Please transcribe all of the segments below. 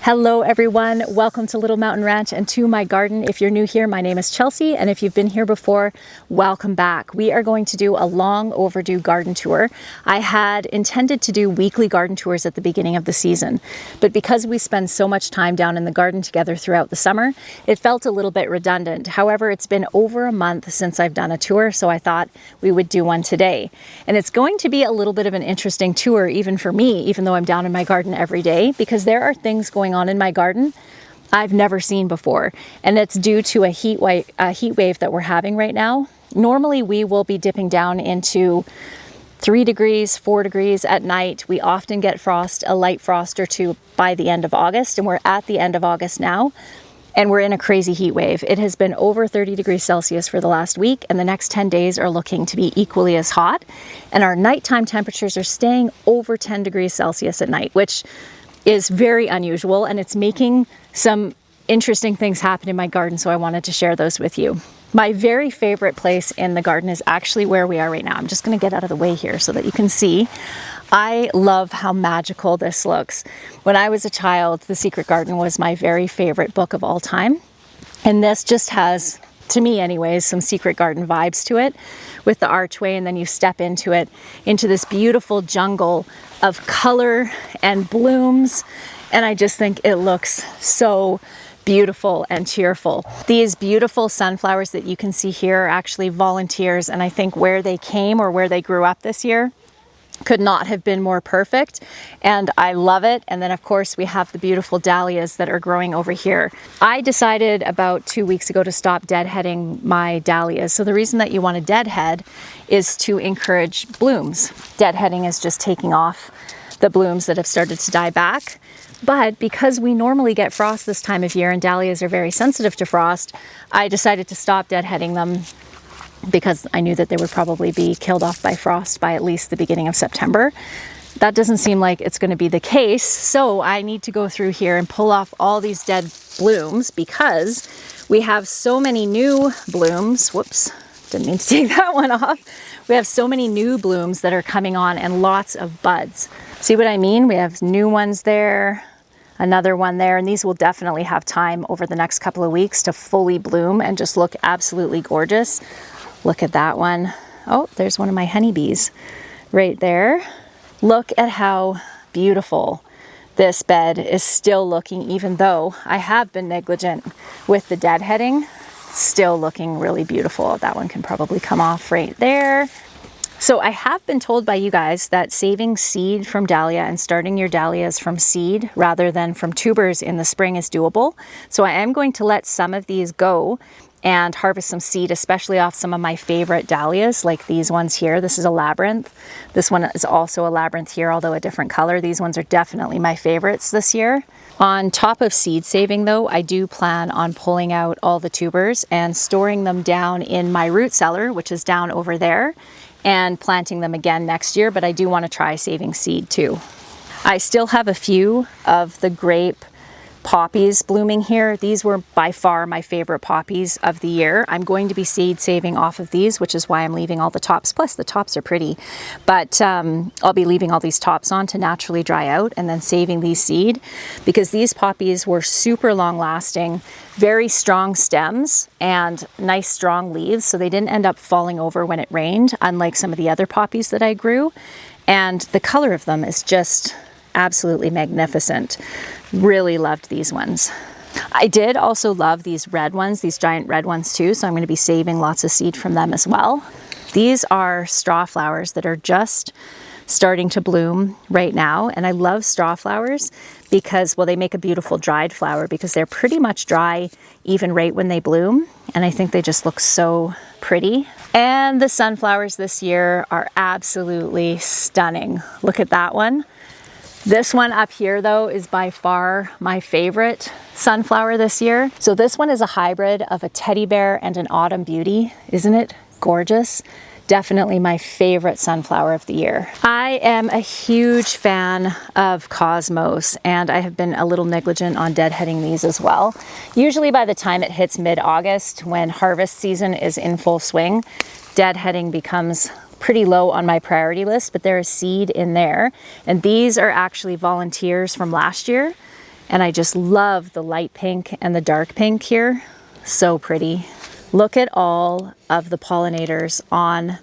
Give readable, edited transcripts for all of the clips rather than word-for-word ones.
Hello everyone, welcome to Little Mountain Ranch and to my garden. If you're new here, my name is Chelsea, and if you've been here before, welcome back. We are going to do a long overdue garden tour. I had intended to do weekly garden tours at the beginning of the season, but because we spend so much time down in the garden together throughout the summer, it felt a little bit redundant. However, it's been over a month since I've done a tour, so I thought we would do one today. And it's going to be a little bit of an interesting tour even for me, even though I'm down in my garden every day, because there are things going on in my garden I've never seen before, and it's due to a heat wave that we're having right now. Normally we will be dipping down into 3 degrees, 4 degrees at night. We often get frost, a light frost or two by the end of August, and we're at the end of August now, and we're in a crazy heat wave. It has been over 30 degrees Celsius for the last week, and the next 10 days are looking to be equally as hot, and our nighttime temperatures are staying over 10 degrees Celsius at night, which is very unusual, and it's making some interesting things happen in my garden, so I wanted to share those with you. My very favorite place in the garden is actually where we are right now. I'm just going to get out of the way here so that you can see. I love how magical this looks. When I was a child, The Secret Garden was my very favorite book of all time, and this just has, to me anyways, some Secret Garden vibes to it with the archway, and then you step into it, into this beautiful jungle of color and blooms, and I just think it looks so beautiful and cheerful. These beautiful sunflowers that you can see here are actually volunteers, and I think where they came or where they grew up this year could not have been more perfect, and I love it. And then of course we have the beautiful dahlias that are growing over here. I decided about 2 weeks ago to stop deadheading my dahlias. So the reason that you want to deadhead is to encourage blooms. Deadheading is just taking off the blooms that have started to die back. But because we normally get frost this time of year and dahlias are very sensitive to frost, I decided to stop deadheading them because I knew that they would probably be killed off by frost by at least the beginning of September. That doesn't seem like it's going to be the case, so I need to go through here and pull off all these dead blooms because we have so many new blooms. Whoops, didn't mean to take that one off. We have so many new blooms that are coming on and lots of buds. See what I mean? We have new ones there, another one there, and these will definitely have time over the next couple of weeks to fully bloom and just look absolutely gorgeous. Look at that one. Oh, there's one of my honeybees right there. Look at how beautiful this bed is still looking, even though I have been negligent with the deadheading. It's still looking really beautiful. That one can probably come off right there. So I have been told by you guys that saving seed from dahlia and starting your dahlias from seed rather than from tubers in the spring is doable. So I am going to let some of these go and harvest some seed, especially off some of my favorite dahlias, like these ones here. This is a labyrinth. This one is also a labyrinth here, although a different color. These ones are definitely my favorites this year. On top of seed saving though, I do plan on pulling out all the tubers and storing them down in my root cellar, which is down over there, and planting them again next year, but I do want to try saving seed too. I still have a few of the grape poppies blooming here. These were by far my favorite poppies of the year. I'm going to be seed saving off of these, which is why I'm leaving all the tops. Plus the tops are pretty, but I'll be leaving all these tops on to naturally dry out and then saving these seed because these poppies were super long lasting, very strong stems and nice strong leaves, so they didn't end up falling over when it rained, unlike some of the other poppies that I grew. And the color of them is just absolutely magnificent. Really loved these ones. I did also love these red ones, these giant red ones too, so I'm going to be saving lots of seed from them as well. These are straw flowers that are just starting to bloom right now, and I love straw flowers because, well, they make a beautiful dried flower because they're pretty much dry even right when they bloom, and I think they just look so pretty. And the sunflowers this year are absolutely stunning. Look at that one. This one up here though is by far my favorite sunflower this year. So this one is a hybrid of a teddy bear and an autumn beauty. Isn't it gorgeous? Definitely my favorite sunflower of the year. I am a huge fan of cosmos, and I have been a little negligent on deadheading these as well. Usually by the time it hits mid-August, when harvest season is in full swing, deadheading becomes pretty low on my priority list, but there is seed in there. And these are actually volunteers from last year. And I just love the light pink and the dark pink here. So pretty. Look at all of the pollinators on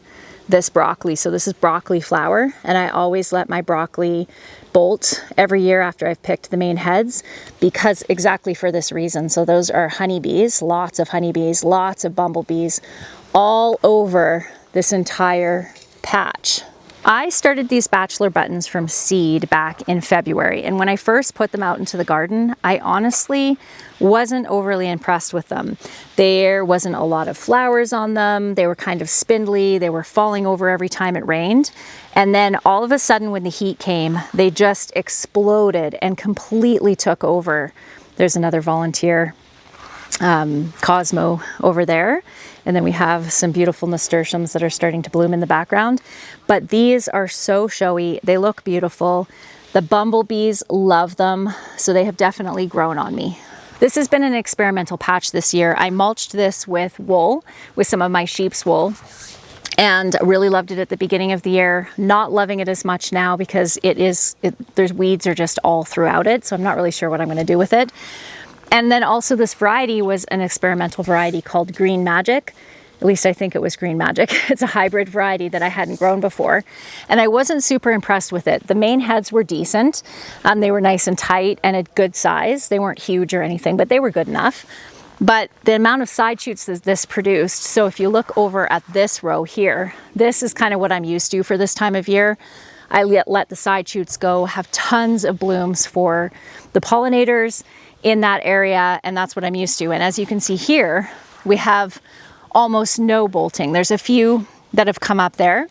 this broccoli. So this is broccoli flower, and I always let my broccoli bolt every year after I've picked the main heads, because exactly for this reason. So those are honeybees, lots of honeybees, lots of bumblebees all over this entire patch. I started these bachelor buttons from seed back in February, and when I first put them out into the garden, I honestly wasn't overly impressed with them. There wasn't a lot of flowers on them. They were kind of spindly. They were falling over every time it rained. And then all of a sudden when the heat came, they just exploded and completely took over. There's another volunteer, Cosmo, over there. And then we have some beautiful nasturtiums that are starting to bloom in the background. But these are so showy. They look beautiful. The bumblebees love them. So they have definitely grown on me. This has been an experimental patch this year. I mulched this with wool, with some of my sheep's wool, and really loved it at the beginning of the year. Not loving it as much now because there's weeds are just all throughout it. So I'm not really sure what I'm going to do with it. And then also this variety was an experimental variety called Green Magic. At least I think it was Green Magic. It's a hybrid variety that I hadn't grown before. And I wasn't super impressed with it. The main heads were decent. They were nice and tight and at good size. They weren't huge or anything, but they were good enough. But the amount of side shoots that this produced, so if you look over at this row here, this is kind of what I'm used to for this time of year. I let the side shoots go, have tons of blooms for the pollinators in that area, and that's what I'm used to. And as you can see here, we have almost no bolting. There's a few that have come up there.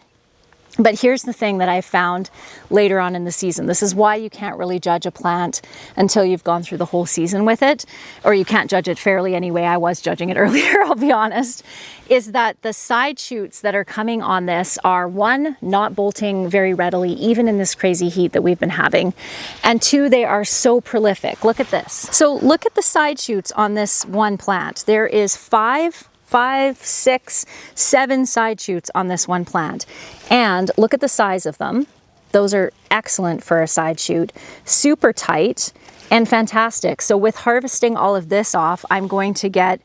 But here's the thing that I found later on in the season. This is why you can't really judge a plant until you've gone through the whole season with it, or you can't judge it fairly anyway. I was judging it earlier, I'll be honest, is that the side shoots that are coming on this are, one, not bolting very readily, even in this crazy heat that we've been having, and two, they are so prolific. Look at this. So look at the side shoots on this one plant. There is 5, 6, 7 side shoots on this one plant. And look at the size of them. Those are excellent for a side shoot, super tight and fantastic. So with harvesting all of this off, I'm going to get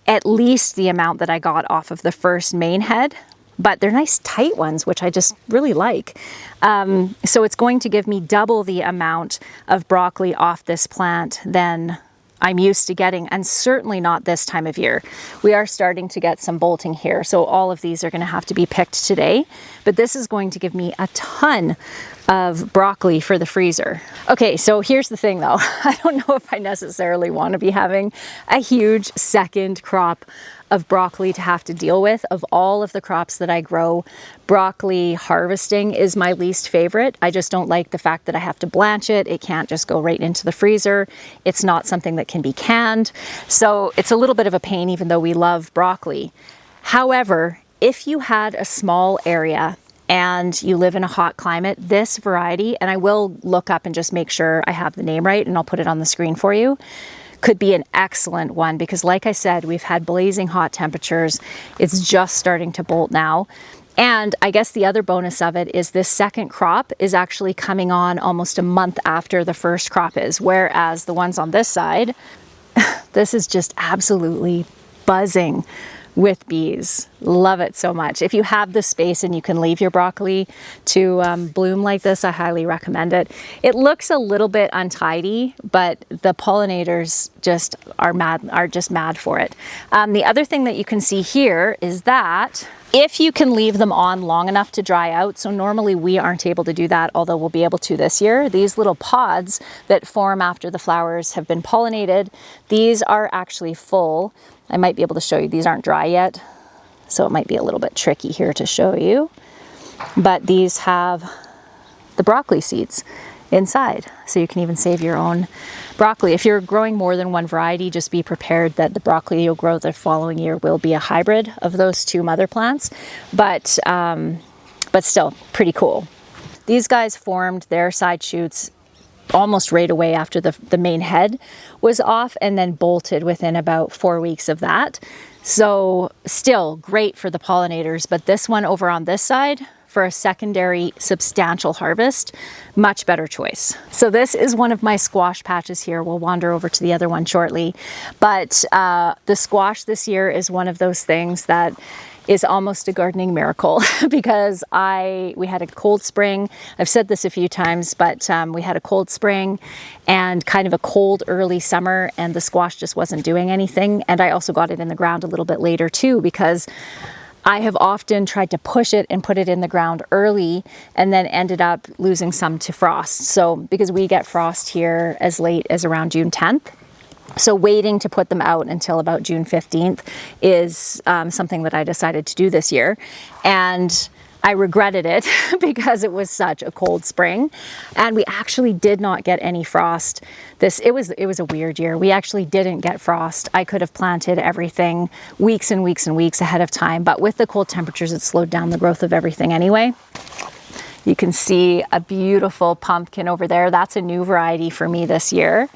at least the amount that I got off of the first main head, but they're nice tight ones, which I just really like. So it's going to give me double the amount of broccoli off this plant than I'm used to getting, and certainly not this time of year. We are starting to get some bolting here, so all of these are going to have to be picked today, but this is going to give me a ton of broccoli for the freezer. Okay, so here's the thing though. I don't know if I necessarily want to be having a huge second crop of broccoli to have to deal with. Of all of the crops that I grow, broccoli harvesting is my least favorite. I just don't like the fact that I have to blanch it. It can't just go right into the freezer. It's not something that can be canned. So it's a little bit of a pain, even though we love broccoli. However, if you had a small area and you live in a hot climate, this variety, and I will look up and just make sure I have the name right, and I'll put it on the screen for you, could be an excellent one, because like I said, we've had blazing hot temperatures. It's just starting to bolt now. And I guess the other bonus of it is this second crop is actually coming on almost a month after the first crop is, whereas the ones on this side, this is just absolutely buzzing with bees. Love it so much. If you have the space and you can leave your broccoli to bloom like this, I highly recommend it. It looks a little bit untidy, but the pollinators just are mad for it. The other thing that you can see here is that if you can leave them on long enough to dry out, so normally we aren't able to do that, although we'll be able to this year, these little pods that form after the flowers have been pollinated, these are actually full. I might be able to show you, these aren't dry yet, so it might be a little bit tricky here to show you, but these have the broccoli seeds inside, so you can even save your own broccoli. If you're growing more than one variety, just be prepared that the broccoli you'll grow the following year will be a hybrid of those two mother plants, but still pretty cool. These guys formed their side shoots almost right away after the main head was off, and then bolted within about 4 weeks of that. So still great for the pollinators, but this one over on this side, for a secondary substantial harvest, much better choice. So this is one of my squash patches here. We'll wander over to the other one shortly. But the squash this year is one of those things that is almost a gardening miracle because we had a cold spring. I've said this a few times, but we had a cold spring and kind of a cold early summer, and the squash just wasn't doing anything. And I also got it in the ground a little bit later too, because I have often tried to push it and put it in the ground early and then ended up losing some to frost. So because we get frost here as late as around June 10th. So waiting to put them out until about June 15th is something that I decided to do this year. And I regretted it because it was such a cold spring. And we actually did not get any frost. It was a weird year. We actually didn't get frost. I could have planted everything weeks and weeks and weeks ahead of time. But with the cold temperatures, it slowed down the growth of everything anyway. You can see a beautiful pumpkin over there. That's a new variety for me this year.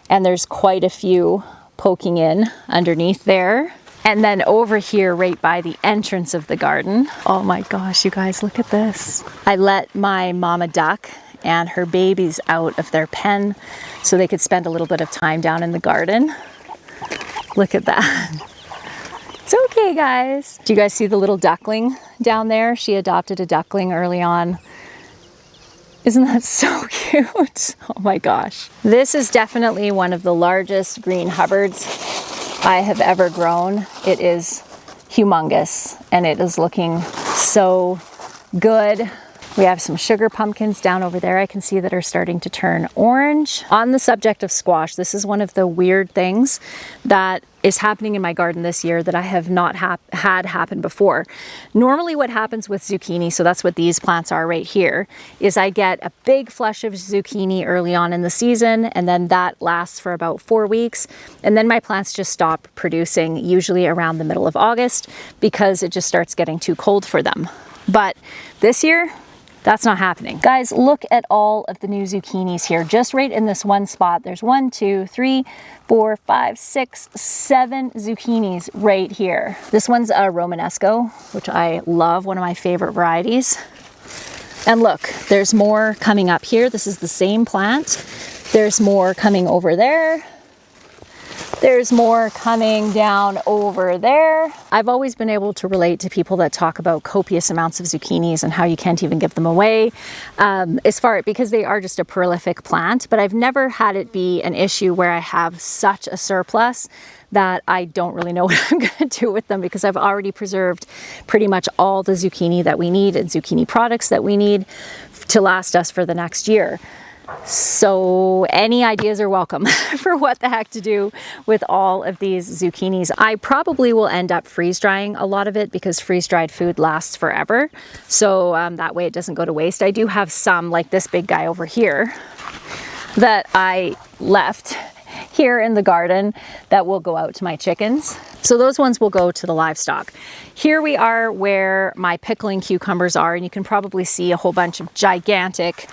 And there's quite a few poking in underneath there. And then over here, right by the entrance of the garden. Oh my gosh, you guys, look at this. I let my mama duck and her babies out of their pen so they could spend a little bit of time down in the garden. Look at that. It's okay, guys. Do you guys see the little duckling down there? She adopted a duckling early on. Isn't that so cute? Oh my gosh. This is definitely one of the largest green Hubbards I have ever grown. It is humongous and it is looking so good. We have some sugar pumpkins down over there. I can see that are starting to turn orange. On the subject of squash, this is one of the weird things that is happening in my garden this year that I have not had happen before. Normally what happens with zucchini, so that's what these plants are right here, is I get a big flush of zucchini early on in the season, and then that lasts for about 4 weeks. And then my plants just stop producing, usually around the middle of August, because it just starts getting too cold for them. But this year, that's not happening. Guys, look at all of the new zucchinis here, just right in this one spot. There's 1, 2, 3, 4, 5, 6, 7 zucchinis right here. This one's a Romanesco, which I love, one of my favorite varieties. And look, there's more coming up here. This is the same plant. There's more coming over there. There's more coming down over there. I've always been able to relate to people that talk about copious amounts of zucchinis and how you can't even give them away, because they are just a prolific plant. But I've never had it be an issue where I have such a surplus that I don't really know what I'm going to do with them, because I've already preserved pretty much all the zucchini that we need and zucchini products that we need to last us for the next year. So any ideas are welcome for what the heck to do with all of these zucchinis. I probably will end up freeze drying a lot of it because freeze dried food lasts forever. So that way it doesn't go to waste. I do have some, like this big guy over here, that I left here in the garden that will go out to my chickens. So those ones will go to the livestock. Here we are where my pickling cucumbers are, and you can probably see a whole bunch of gigantic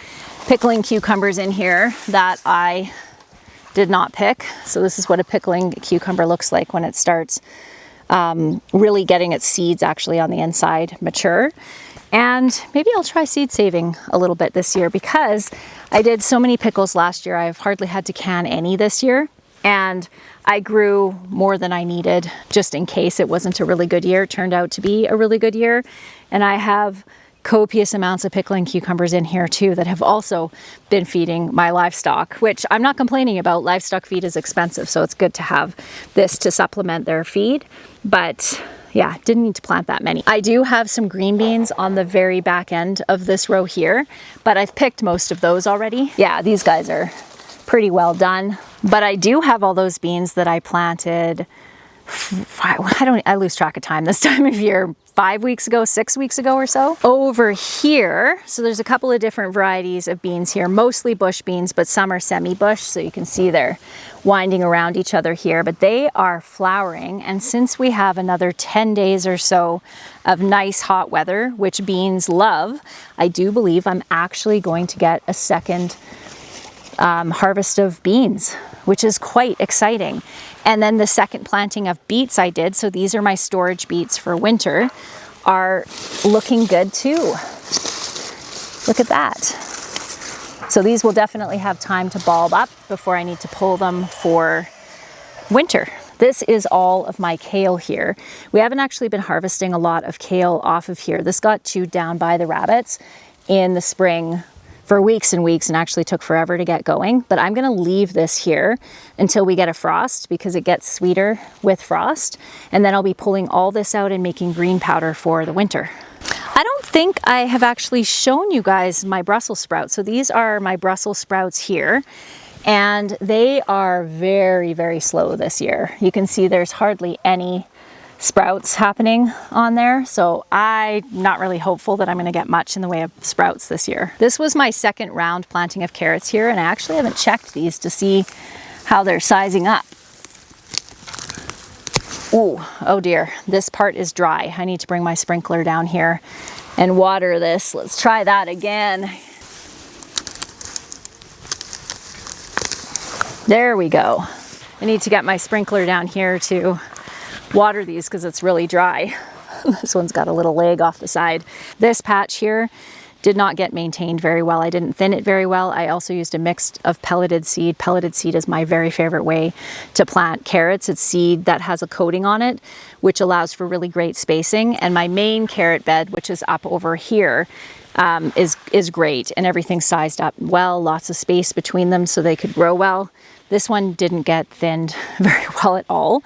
pickling cucumbers in here that I did not pick. So this is what a pickling cucumber looks like when it starts really getting its seeds actually on the inside mature. And maybe I'll try seed saving a little bit this year, because I did so many pickles last year. I've hardly had to can any this year. And I grew more than I needed just in case it wasn't a really good year. It turned out to be a really good year. And I have copious amounts of pickling cucumbers in here too that have also been feeding my livestock, which I'm not complaining about. Livestock feed is expensive, so it's good to have this to supplement their feed. But yeah, didn't need to plant that many. I do have some green beans on the very back end of this row here, but I've picked most of those already. Yeah, these guys are pretty well done. But I do have all those beans that I planted, I lose track of time this time of year, 5 weeks ago, 6 weeks ago or so. Over here, so there's a couple of different varieties of beans here, mostly bush beans, but some are semi-bush, so you can see they're winding around each other here, but they are flowering. And since we have another 10 days or so of nice hot weather, which beans love, I do believe I'm actually going to get a second harvest of beans, which is quite exciting. And then the second planting of beets I did, so these are my storage beets for winter, are looking good too. Look at that. So these will definitely have time to bulb up before I need to pull them for winter. This is all of my kale here. We haven't actually been harvesting a lot of kale off of here. This got chewed down by the rabbits in the spring for weeks and weeks and actually took forever to get going. But I'm gonna leave this here until we get a frost because it gets sweeter with frost. And then I'll be pulling all this out and making green powder for the winter. I don't think I have actually shown you guys my Brussels sprouts. So these are my Brussels sprouts here. And they are very, very slow this year. You can see there's hardly any sprouts happening on there. So I'm not really hopeful that I'm going to get much in the way of sprouts this year. This was my second round planting of carrots here, and I actually haven't checked these to see how they're sizing up. Ooh, oh dear, this part is dry. I need to bring my sprinkler down here and water this. Let's try that again. There we go. I need to get my sprinkler down here to water these because it's really dry. This one's got a little leg off the side. This patch here did not get maintained very well. I didn't thin it very well. I also used a mix of pelleted seed. Pelleted seed is my very favorite way to plant carrots. It's seed that has a coating on it, which allows for really great spacing. And my main carrot bed, which is up over here, is great, and everything's sized up well, lots of space between them so they could grow well. This one didn't get thinned very well at all.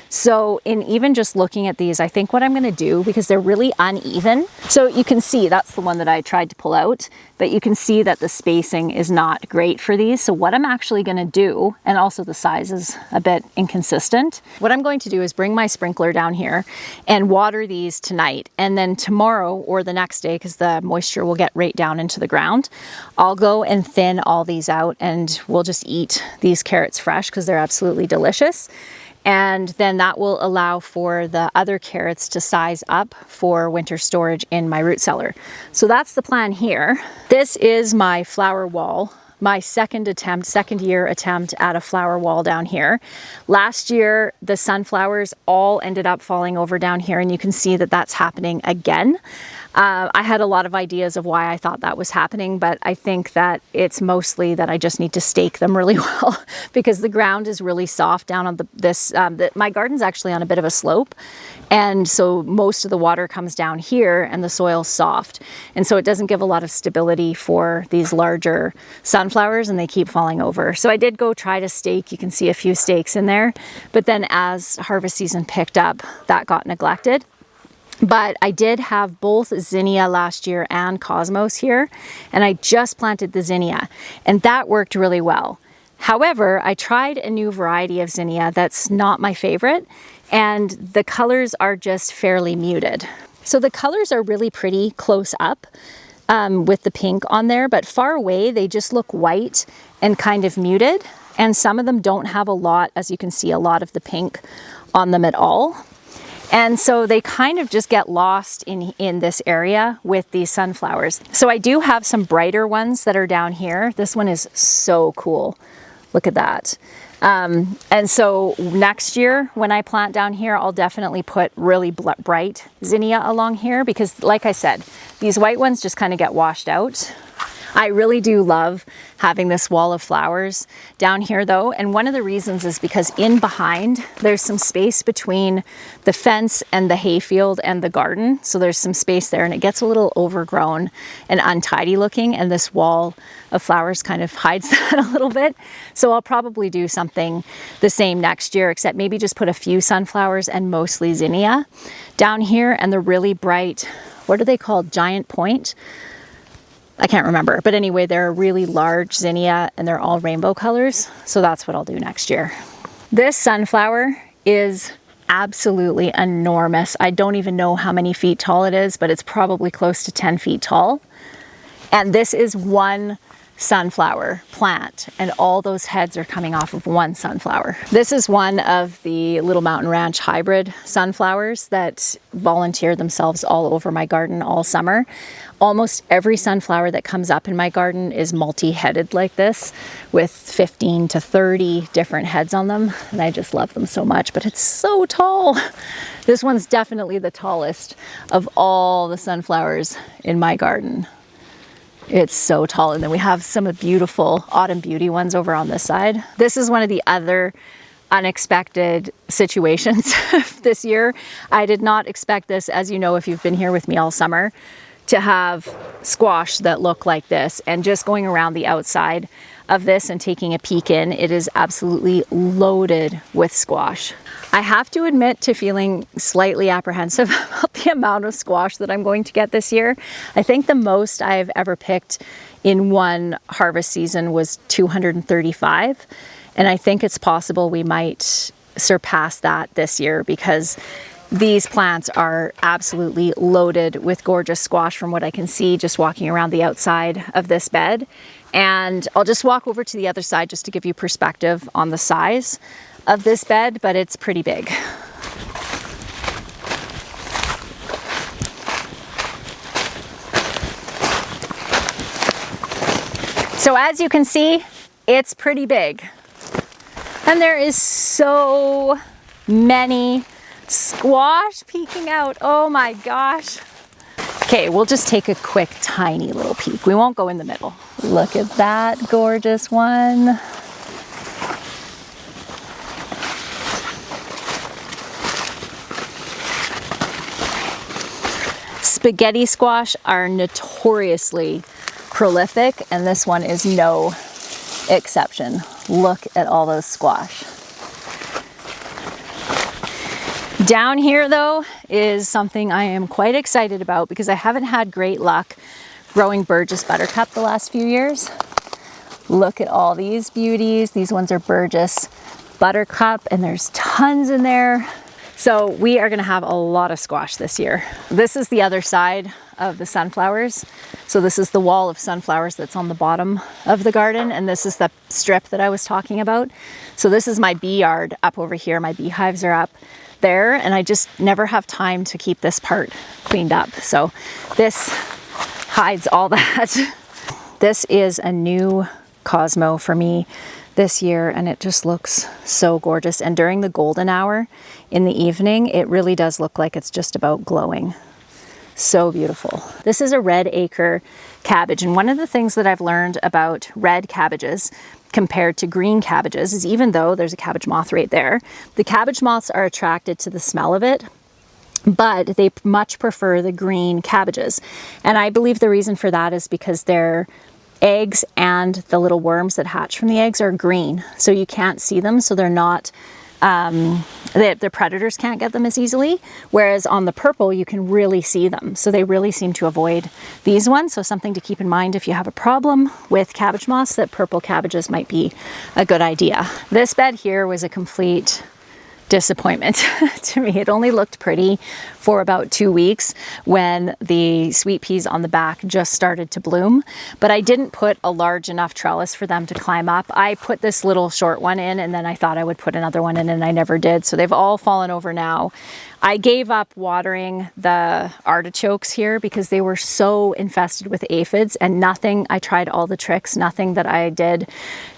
So in even just looking at these, I think what I'm going to do, because they're really uneven, so you can see that's the one that I tried to pull out, but you can see that the spacing is not great for these. So what I'm actually going to do, and also the size is a bit inconsistent, what I'm going to do is bring my sprinkler down here and water these tonight, and then tomorrow or the next day, because the moisture will get right down into the ground, I'll go and thin all these out and we'll just eat these carrots fresh because they're absolutely delicious. And then that will allow for the other carrots to size up for winter storage in my root cellar. So that's the plan here. This is my flower wall, my second year attempt at a flower wall down here. Last year, the sunflowers all ended up falling over down here, and you can see that that's happening again. I had a lot of ideas of why I thought that was happening, but I think that it's mostly that I just need to stake them really well because the ground is really soft down on my garden's actually on a bit of a slope. And so most of the water comes down here and the soil's soft. And so it doesn't give a lot of stability for these larger sunflowers and they keep falling over. So I did go try to stake. You can see a few stakes in there, but then as harvest season picked up, that got neglected. But I did have both zinnia last year and cosmos here, and I just planted the zinnia, and that worked really well. However, I tried a new variety of zinnia that's not my favorite, and the colors are just fairly muted. So the colors are really pretty close up with the pink on there, but far away they just look white and kind of muted, and some of them don't have a lot, as you can see, a lot of the pink on them at all. And so they kind of just get lost in this area with these sunflowers. So I do have some brighter ones that are down here. This one is so cool. Look at that. And so next year when I plant down here, I'll definitely put really bright zinnia along here because, like I said, these white ones just kind of get washed out. I really do love having this wall of flowers down here though, and one of the reasons is because in behind there's some space between the fence and the hayfield and the garden, so there's some space there and it gets a little overgrown and untidy looking, and this wall of flowers kind of hides that a little bit. So I'll probably do something the same next year, except maybe just put a few sunflowers and mostly zinnia down here, and the really bright, what are they called, giant point? I can't remember, but anyway, they're a really large zinnia and they're all rainbow colors. So that's what I'll do next year. This sunflower is absolutely enormous. I don't even know how many feet tall it is, but it's probably close to 10 feet tall. And this is one sunflower plant, and all those heads are coming off of one sunflower. This is one of the Little Mountain Ranch hybrid sunflowers that volunteer themselves all over my garden all summer. Almost every sunflower that comes up in my garden is multi-headed like this, with 15 to 30 different heads on them, and I just love them so much, but it's so tall. This one's definitely the tallest of all the sunflowers in my garden. It's so tall. And then we have some beautiful autumn beauty ones over on this side. This is one of the other unexpected situations this year. I did not expect this, as you know, if you've been here with me all summer, to have squash that look like this. And just going around the outside of this and taking a peek in, it is absolutely loaded with squash. I have to admit to feeling slightly apprehensive about the amount of squash that I'm going to get this year. I think the most I've ever picked in one harvest season was 235. And I think it's possible we might surpass that this year, because these plants are absolutely loaded with gorgeous squash from what I can see just walking around the outside of this bed. And I'll just walk over to the other side just to give you perspective on the size of this bed, but it's pretty big. So as you can see, it's pretty big. And there is so many squash peeking out. Oh my gosh. Okay, we'll just take a quick, tiny little peek. We won't go in the middle. Look at that gorgeous one. Spaghetti squash are notoriously prolific, and this one is no exception. Look at all those squash. Down here though is something I am quite excited about, because I haven't had great luck growing Burgess buttercup the last few years. Look at all these beauties. These ones are Burgess buttercup, and there's tons in there. So we are gonna have a lot of squash this year. This is the other side of the sunflowers. So this is the wall of sunflowers that's on the bottom of the garden, and this is the strip that I was talking about. So this is my bee yard up over here. My beehives are up there, and I just never have time to keep this part cleaned up. So this hides all that. This is a new Cosmo for me this year, and it just looks so gorgeous. And during the golden hour in the evening, it really does look like it's just about glowing. So beautiful. This is a red acre cabbage, and one of the things that I've learned about red cabbages compared to green cabbages is, even though there's a cabbage moth right there, the cabbage moths are attracted to the smell of it, but they much prefer the green cabbages. And I believe the reason for that is because their eggs and the little worms that hatch from the eggs are green, so you can't see them, so they're not the predators can't get them as easily, whereas on the purple you can really see them, so they really seem to avoid these ones. So something to keep in mind if you have a problem with cabbage moths, that purple cabbages might be a good idea. This bed here was a complete disappointment to me. It only looked pretty for about 2 weeks when the sweet peas on the back just started to bloom, but I didn't put a large enough trellis for them to climb up. I put this little short one in, and then I thought I would put another one in, and I never did. So they've all fallen over now. I gave up watering the artichokes here because they were so infested with aphids, and nothing, I tried all the tricks, nothing that I did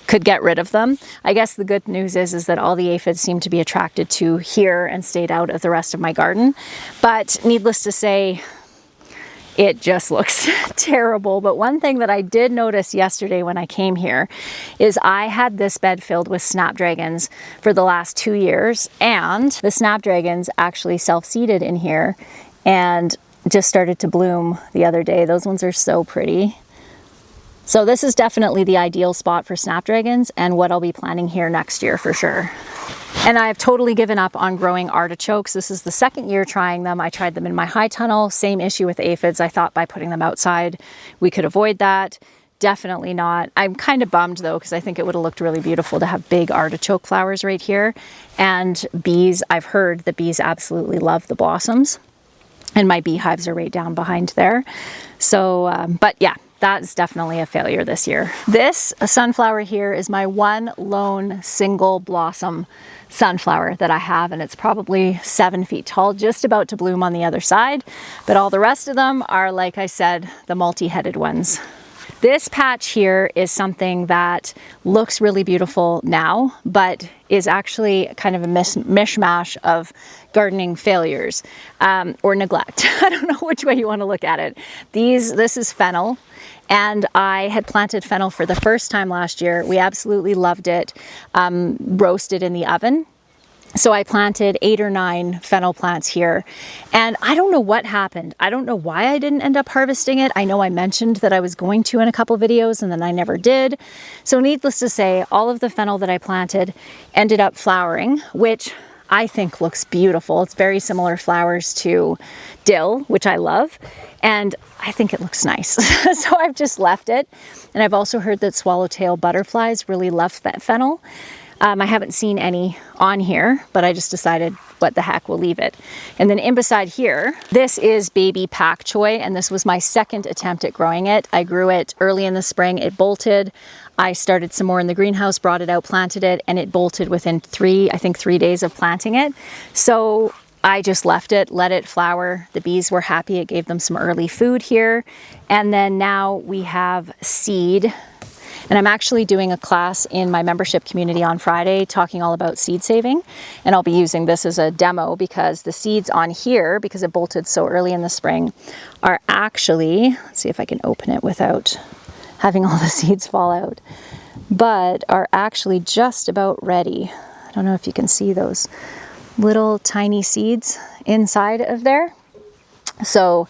could get rid of them. I guess the good news is that all the aphids seem to be attracted to here and stayed out of the rest of my garden. But needless to say, it just looks terrible. But one thing that I did notice yesterday when I came here is I had this bed filled with snapdragons for the last 2 years, and the snapdragons actually self-seeded in here and just started to bloom the other day. Those ones are so pretty. So this is definitely the ideal spot for snapdragons, and what I'll be planting here next year for sure. And I've totally given up on growing artichokes. This is the second year trying them. I tried them in my high tunnel, same issue with aphids. I thought by putting them outside we could avoid that. Definitely not. I'm kind of bummed though, because I think it would have looked really beautiful to have big artichoke flowers right here. And bees, I've heard that bees absolutely love the blossoms, and my beehives are right down behind there. So, but yeah, that's definitely a failure this year. This sunflower here is my one lone single blossom sunflower that I have, and it's probably 7 feet tall, just about to bloom on the other side. But all the rest of them are, like I said, the multi-headed ones. This patch here is something that looks really beautiful now, but is actually kind of a mishmash of gardening failures or neglect. I don't know which way you want to look at it. This is fennel, and I had planted fennel for the first time last year. We absolutely loved it, roasted in the oven. So I planted 8 or 9 fennel plants here, and I don't know what happened. I don't know why I didn't end up harvesting it. I know I mentioned that I was going to in a couple videos, and then I never did. So needless to say, all of the fennel that I planted ended up flowering, which I think looks beautiful. It's very similar flowers to dill, which I love, and I think it looks nice. So I've just left it. And I've also heard that swallowtail butterflies really love fennel. I haven't seen any on here, but I just decided, what the heck, we'll leave it. And then in beside here, this is baby pak choy, and this was my second attempt at growing it. I grew it early in the spring, it bolted. I started some more in the greenhouse, brought it out, planted it, and it bolted within 3 days of planting it. So I just left it, let it flower. The bees were happy, it gave them some early food here. And then now we have seed. And I'm actually doing a class in my membership community on Friday talking all about seed saving. And I'll be using this as a demo because the seeds on here, because it bolted so early in the spring, are actually, let's see if I can open it without having all the seeds fall out, but are actually just about ready. I don't know if you can see those little tiny seeds inside of there. So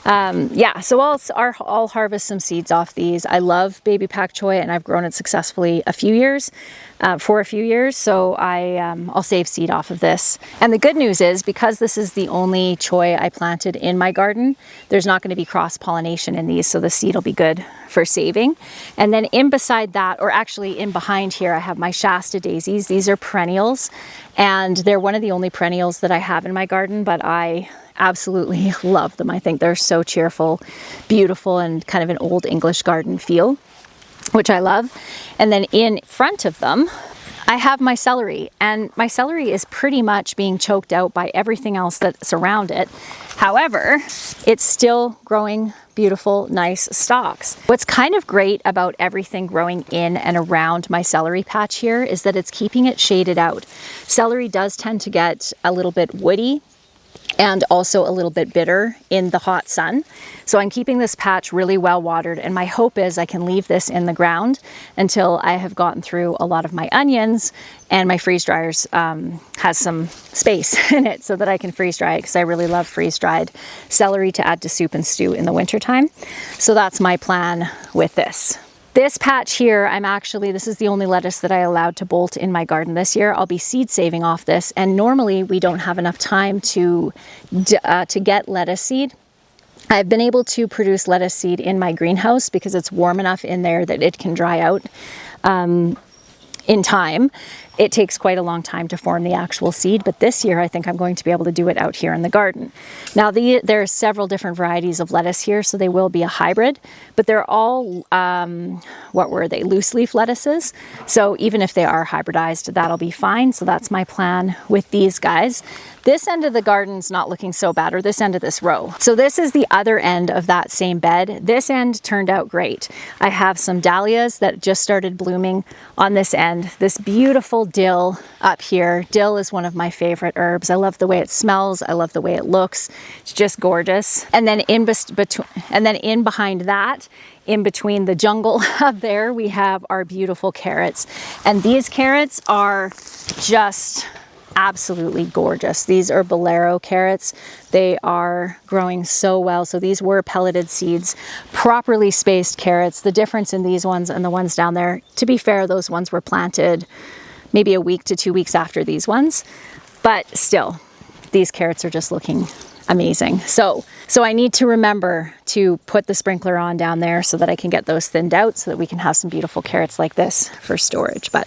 yeah, so I'll harvest some seeds off these. I love baby pak choy, and I've grown it successfully for a few years, so I'll save seed off of this. And the good news is, because this is the only choy I planted in my garden, there's not going to be cross-pollination in these, so the seed will be good for saving. And then in beside that, or actually in behind here, I have my Shasta daisies. These are perennials, and they're one of the only perennials that I have in my garden, but I absolutely love them. I think they're so cheerful, beautiful, and kind of an old English garden feel, which I love. And then in front of them, I have my celery, and my celery is pretty much being choked out by everything else that's around it. However, it's still growing beautiful, nice stalks. What's kind of great about everything growing in and around my celery patch here is that it's keeping it shaded out. Celery does tend to get a little bit woody and also a little bit bitter in the hot sun. So I'm keeping this patch really well watered, and my hope is I can leave this in the ground until I have gotten through a lot of my onions, and my freeze dryers has some space in it so that I can freeze dry it, because I really love freeze dried celery to add to soup and stew in the wintertime. So that's my plan with this. This patch here, this is the only lettuce that I allowed to bolt in my garden this year. I'll be seed saving off this, and normally we don't have enough time to get lettuce seed. I've been able to produce lettuce seed in my greenhouse because it's warm enough in there that it can dry out in time. It takes quite a long time to form the actual seed, but this year I think I'm going to be able to do it out here in the garden. Now there are several different varieties of lettuce here, so they will be a hybrid, but they're all, loose leaf lettuces. So even if they are hybridized, that'll be fine. So that's my plan with these guys. This end of the garden's not looking so bad, or this end of this row. So this is the other end of that same bed. This end turned out great. I have some dahlias that just started blooming on this end. This beautiful dill up here. Dill is one of my favorite herbs. I love the way it smells. I love the way it looks. It's just gorgeous. And then in behind that, in between the jungle up there, we have our beautiful carrots. And these carrots are just absolutely gorgeous. These are Bolero carrots. They are growing so well. So these were pelleted seeds, properly spaced carrots. The difference in these ones and the ones down there, to be fair, those ones were planted maybe a week to 2 weeks after these ones, but still, these carrots are just looking amazing. So I need to remember to put the sprinkler on down there so that I can get those thinned out so that we can have some beautiful carrots like this for storage. But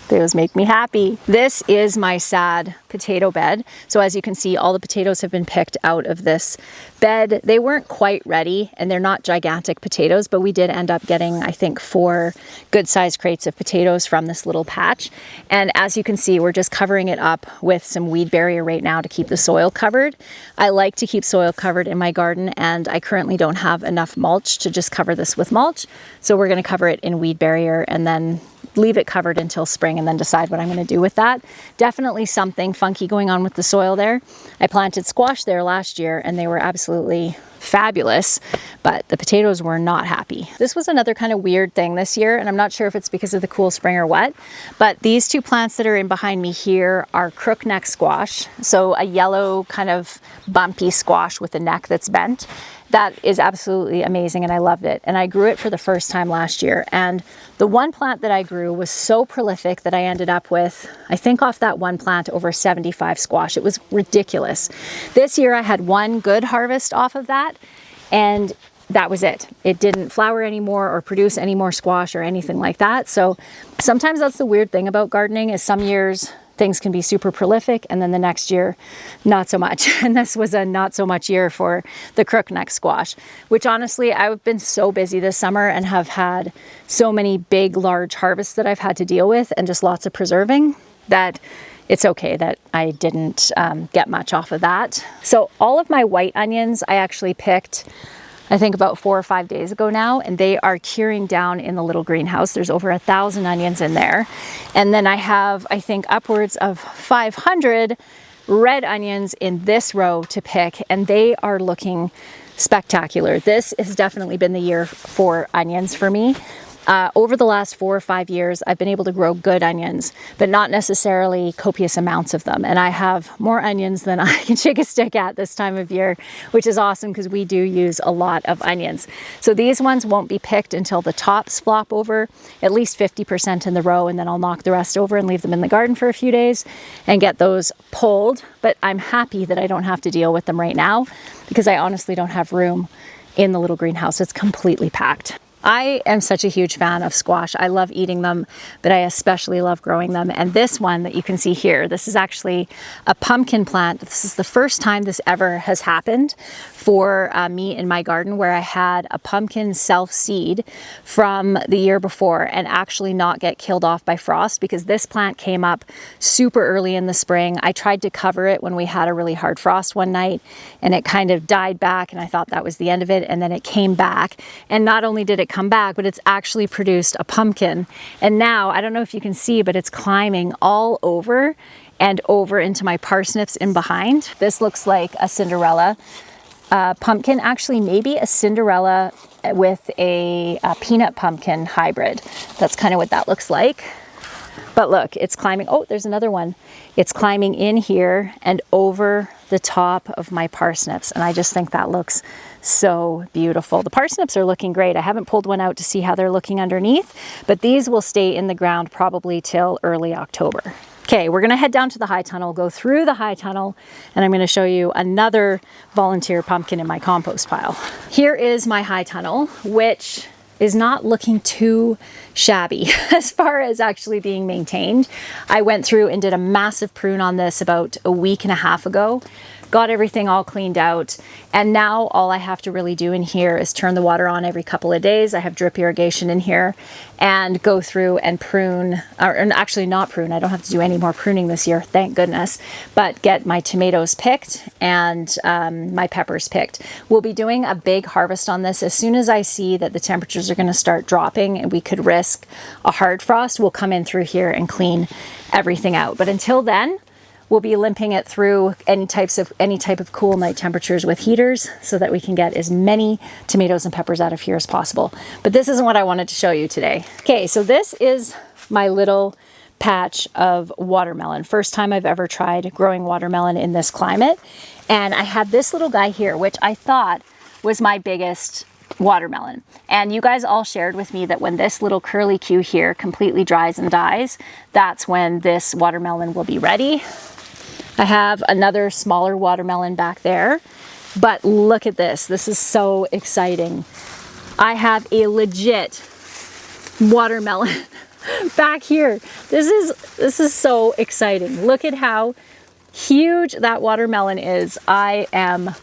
Those make me happy. This is my sad potato bed. So as you can see, all the potatoes have been picked out of this bed. They weren't quite ready and they're not gigantic potatoes, but we did end up getting, I think, 4 good sized crates of potatoes from this little patch. And as you can see, we're just covering it up with some weed barrier right now to keep the soil covered. I like to keep soil covered in my garden, and I currently don't have enough mulch to just cover this with mulch. So we're going to cover it in weed barrier and then leave it covered until spring and then decide what I'm going to do with that. Definitely something funky going on with the soil there. I planted squash there last year and they were absolutely fabulous, but the potatoes were not happy. This was another kind of weird thing this year, and I'm not sure if it's because of the cool spring or what, but these 2 plants that are in behind me here are crookneck squash. So a yellow kind of bumpy squash with a neck that's bent. That is absolutely amazing and I loved it. And I grew it for the first time last year. And the one plant that I grew was so prolific that I ended up with, I think off that one plant, over 75 squash. It was ridiculous. This year I had 1 good harvest off of that, and that was it. It didn't flower anymore or produce any more squash or anything like that. So sometimes that's the weird thing about gardening, is some years things can be super prolific and then the next year not so much. And this was a not so much year for the crookneck squash, which honestly I've been so busy this summer and have had so many big large harvests that I've had to deal with and just lots of preserving, that it's okay that I didn't get much off of that. So all of my white onions I actually picked, I think about 4 or 5 days ago now, and they are curing down in the little greenhouse. There's over 1,000 onions in there. And then I have, I think, upwards of 500 red onions in this row to pick, and they are looking spectacular. This has definitely been the year for onions for me. Over the last 4 or 5 years, I've been able to grow good onions, but not necessarily copious amounts of them. And I have more onions than I can shake a stick at this time of year, which is awesome because we do use a lot of onions. So these ones won't be picked until the tops flop over at least 50% in the row, and then I'll knock the rest over and leave them in the garden for a few days and get those pulled. But I'm happy that I don't have to deal with them right now because I honestly don't have room in the little greenhouse. It's completely packed. I am such a huge fan of squash. I love eating them, but I especially love growing them. And this one that you can see here, this is actually a pumpkin plant. This is the first time this ever has happened for me in my garden, where I had a pumpkin self-seed from the year before and actually not get killed off by frost, because this plant came up super early in the spring. I tried to cover it when we had a really hard frost one night and it kind of died back, and I thought that was the end of it, and then it came back. And not only did it come back, but it's actually produced a pumpkin. And now, I don't know if you can see, but it's climbing all over and over into my parsnips in behind. This looks like a Cinderella pumpkin, actually maybe a Cinderella with a peanut pumpkin hybrid. That's kind of what that looks like. But look, it's climbing. Oh, there's another one. It's climbing in here and over the top of my parsnips. And I just think that looks so beautiful. The parsnips are looking great. I haven't pulled one out to see how they're looking underneath, but these will stay in the ground probably till early October. Okay, we're gonna head down to the high tunnel, go through the high tunnel, and I'm gonna show you another volunteer pumpkin in my compost pile. Here is my high tunnel, which is not looking too shabby as far as actually being maintained. I went through and did a massive prune on this about a week and a half ago, got everything all cleaned out, and now all I have to really do in here is turn the water on every couple of days. I have drip irrigation in here, and go through and prune, or actually not prune, I don't have to do any more pruning this year, thank goodness, but get my tomatoes picked and my peppers picked. We'll be doing a big harvest on this. As soon as I see that the temperatures are going to start dropping and we could risk a hard frost, we'll come in through here and clean everything out. But until then, we'll be limping it through any type of cool night temperatures with heaters so that we can get as many tomatoes and peppers out of here as possible. But this isn't what I wanted to show you today. Okay, so this is my little patch of watermelon. First time I've ever tried growing watermelon in this climate. And I had this little guy here, which I thought was my biggest watermelon. And you guys all shared with me that when this little curly Q here completely dries and dies, that's when this watermelon will be ready. I have another smaller watermelon back there, but look at this. This is so exciting. I have a legit watermelon back here. This is so exciting. Look at how huge that watermelon is. I am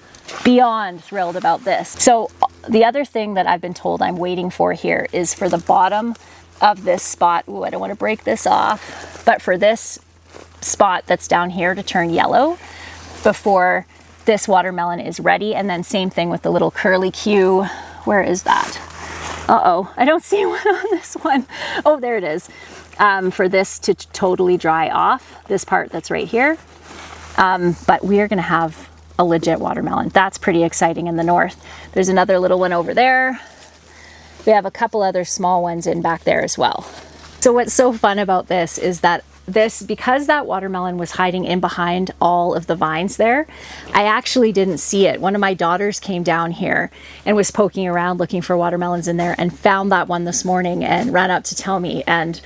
beyond thrilled about this. So the other thing that I've been told I'm waiting for here is for the bottom of this spot. Ooh, I don't want to break this off, but for this spot that's down here to turn yellow before this watermelon is ready. And then same thing with the little curly Q. Where is that? Uh-oh, I don't see one on this one. Oh, there it is. For this to totally dry off, this part that's right here. But we are gonna have a legit watermelon. That's pretty exciting in the north. There's another little one over there. We have a couple other small ones in back there as well. So what's so fun about this is that because that watermelon was hiding in behind all of the vines there, I actually didn't see it. One of my daughters came down here and was poking around looking for watermelons in there and found that one this morning and ran up to tell me, and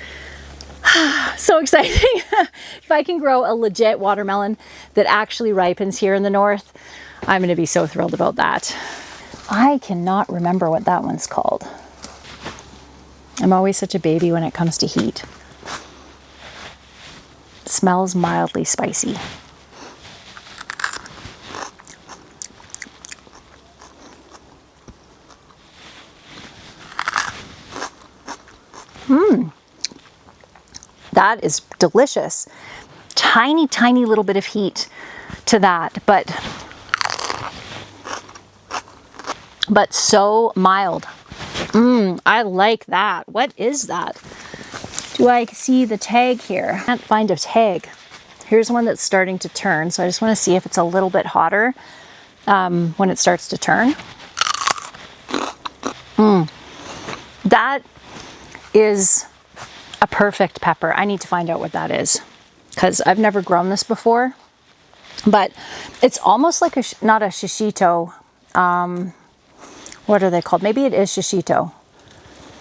so exciting. If I can grow a legit watermelon that actually ripens here in the north, I'm going to be so thrilled about that. I cannot remember what that one's called. I'm always such a baby when it comes to heat. It smells mildly spicy. That is delicious. Tiny, tiny little bit of heat to that, but so mild. I like that. What is that? Do I see the tag here? I can't find a tag. Here's one that's starting to turn, so I just want to see if it's a little bit hotter when it starts to turn. That is a perfect pepper. I need to find out what that is because I've never grown this before, but it's almost like not a shishito. What are they called? Maybe it is shishito.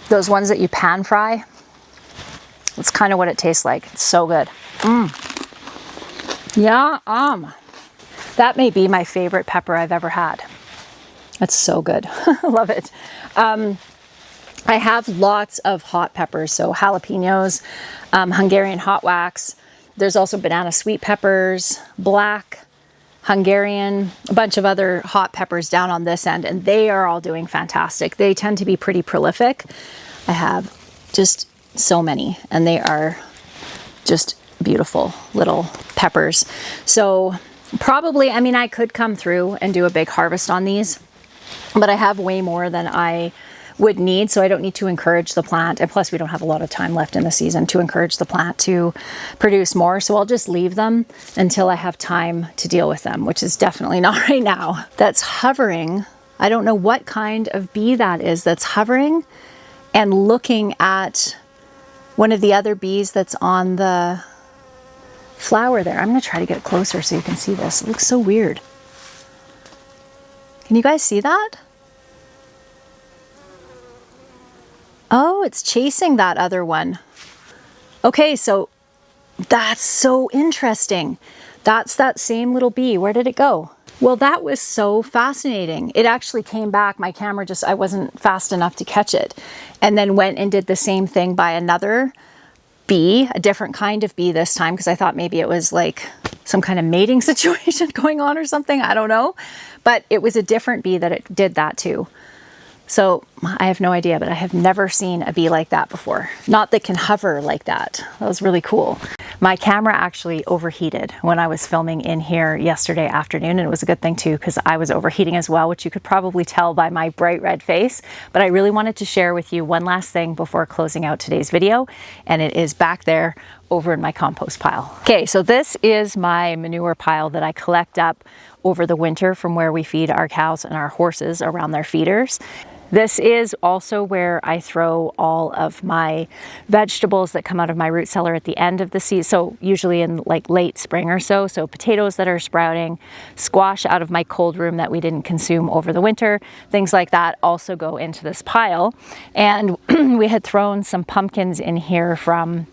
Those ones that you pan fry. That's kind of what it tastes like. It's so good. Yeah, that may be my favorite pepper I've ever had. It's so good. I love it. I have lots of hot peppers, so jalapenos, Hungarian hot wax. There's also banana sweet peppers, black, Hungarian, a bunch of other hot peppers down on this end, and they are all doing fantastic. They tend to be pretty prolific. I have just so many, and they are just beautiful little peppers. So probably, I mean, I could come through and do a big harvest on these, but I have way more than I would need, so I don't need to encourage the plant, and plus we don't have a lot of time left in the season to encourage the plant to produce more, so I'll just leave them until I have time to deal with them, which is definitely not right now. That's hovering. I don't know what kind of bee that is that's hovering and looking at one of the other bees that's on the flower there. I'm going to try to get closer so you can see this. It looks so weird. Can you guys see that? Oh, it's chasing that other one. Okay, so that's so interesting. That's that same little bee. Where did it go? Well, that was so fascinating. It actually came back. My camera I wasn't fast enough to catch it. And then went and did the same thing by another bee, a different kind of bee this time, because I thought maybe it was like some kind of mating situation going on or something. I don't know. But it was a different bee that it did that to. So I have no idea, but I have never seen a bee like that before. Not that can hover like that. That was really cool. My camera actually overheated when I was filming in here yesterday afternoon, and it was a good thing too because I was overheating as well, which you could probably tell by my bright red face. But I really wanted to share with you one last thing before closing out today's video, and it is back there over in my compost pile. Okay, so this is my manure pile that I collect up over the winter from where we feed our cows and our horses around their feeders. This is also where I throw all of my vegetables that come out of my root cellar at the end of the season. So usually in like late spring or so. So potatoes that are sprouting, squash out of my cold room that we didn't consume over the winter, things like that also go into this pile. And we had thrown some pumpkins in here from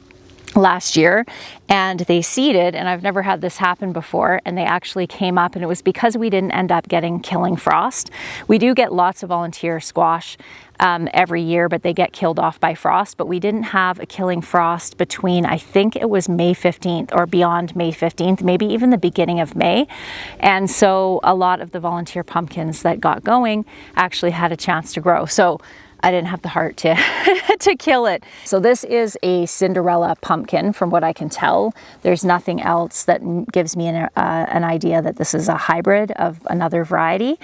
last year, and they seeded, and I've never had this happen before, and they actually came up, and it was because we didn't end up getting killing frost. We do get lots of volunteer squash every year, but they get killed off by frost. But we didn't have a killing frost between, I think it was May 15th or beyond May 15th, maybe even the beginning of May. And so a lot of the volunteer pumpkins that got going actually had a chance to grow. So I didn't have the heart to, to kill it. So this is a Cinderella pumpkin from what I can tell. There's nothing else that gives me an idea that this is a hybrid of another variety.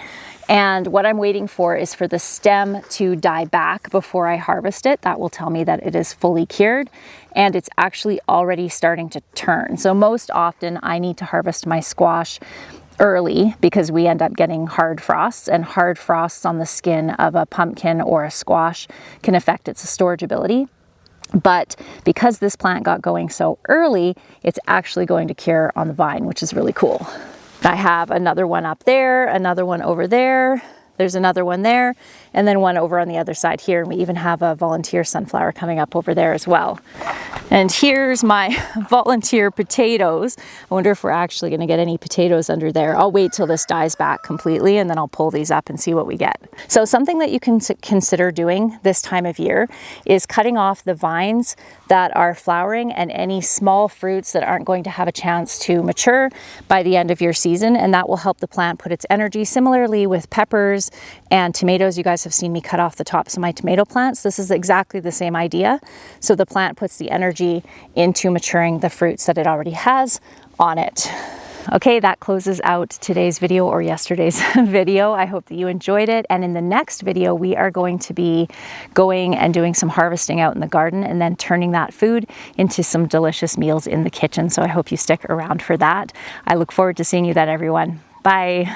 And what I'm waiting for is for the stem to die back before I harvest it. That will tell me that it is fully cured, and it's actually already starting to turn. So most often I need to harvest my squash early because we end up getting hard frosts, and hard frosts on the skin of a pumpkin or a squash can affect its storage ability. But because this plant got going so early, it's actually going to cure on the vine, which is really cool. I have another one up there, another one over there. There's another one there, and then one over on the other side here. And we even have a volunteer sunflower coming up over there as well. And here's my volunteer potatoes. I wonder if we're actually going to get any potatoes under there. I'll wait till this dies back completely, and then I'll pull these up and see what we get. So something that you can consider doing this time of year is cutting off the vines that are flowering and any small fruits that aren't going to have a chance to mature by the end of your season, and that will help the plant put its energy. Similarly with peppers and tomatoes, you guys have seen me cut off the tops of my tomato plants. This is exactly the same idea. So the plant puts the energy into maturing the fruits that it already has on it. Okay, that closes out today's video, or yesterday's video. I hope that you enjoyed it. And in the next video, we are going to be going and doing some harvesting out in the garden and then turning that food into some delicious meals in the kitchen. So I hope you stick around for that. I look forward to seeing you then, everyone. Bye.